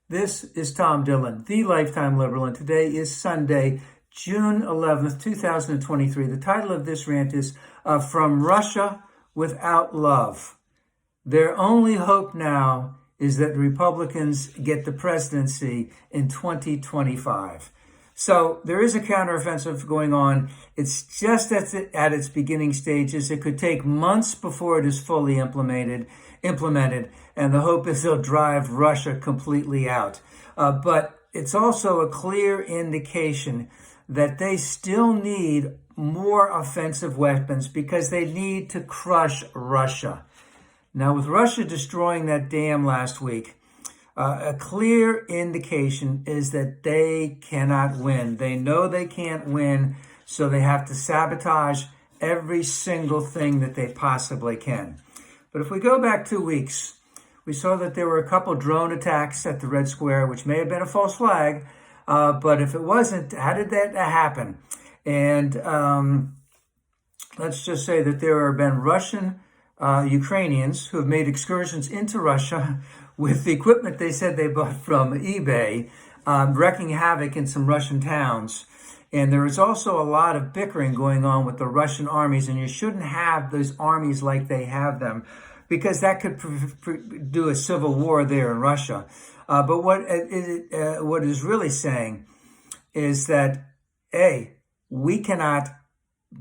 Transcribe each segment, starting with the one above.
This is Tom Dillon, the Lifetime Liberal, and today is Sunday, June 11th, 2023. The title of this rant is From Russia Without Love. Their only hope now is that Republicans get the presidency in 2025. So there is a counteroffensive going on. It's just at its beginning stages. It could take months before it is fully implemented, and the hope is they'll drive Russia completely out. But it's also a clear indication that they still need more offensive weapons because they need to crush Russia. Now, with Russia destroying that dam last week, a clear indication is that they cannot win. They know they can't win, so they have to sabotage every single thing that they possibly can. But if we go back 2 weeks, we saw that there were a couple drone attacks at the Red Square, which may have been a false flag, but if it wasn't, how did that happen? And let's just say that there have been Russian Ukrainians who have made excursions into Russia with the equipment they said they bought from eBay, wreaking havoc in some Russian towns. And there is also a lot of bickering going on with the Russian armies, and you shouldn't have those armies like they have them, because that could do a civil war there in Russia. But what it is really saying is that,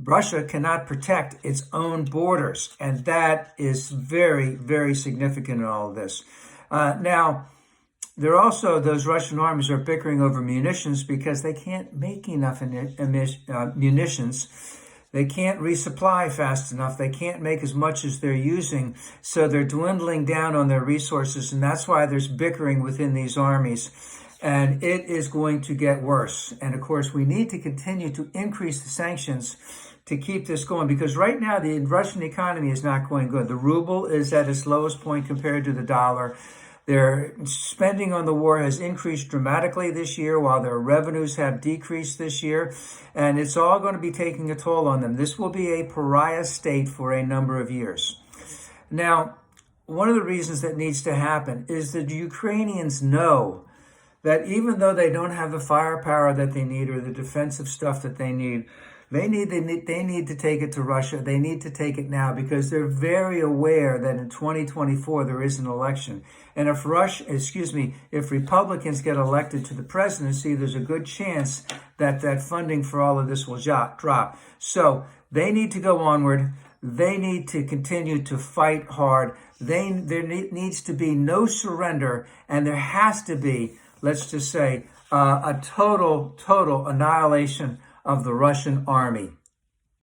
Russia cannot protect its own borders, and that is very, very significant in all of this. Now, those Russian armies are bickering over munitions because they can't make enough munitions. They can't resupply fast enough. They can't make as much as they're using, so they're dwindling down on their resources, and that's why there's bickering within these armies. And it is going to get worse. And of course, we need to continue to increase the sanctions to keep this going, because right now the Russian economy is not going good. The ruble is at its lowest point compared to the dollar. Their spending on the war has increased dramatically this year, while their revenues have decreased this year. And it's all going to be taking a toll on them. This will be a pariah state for a number of years. Now, one of the reasons that needs to happen is that the Ukrainians know that even though they don't have the firepower that they need or the defensive stuff that they need to take it to Russia. They need to take it now, because they're very aware that in 2024 there is an election. And if Republicans get elected to the presidency, there's a good chance that that funding for all of this will drop. So they need to go onward. They need to continue to fight hard. There needs to be no surrender, and there has to be, let's just say, a total annihilation of the Russian army.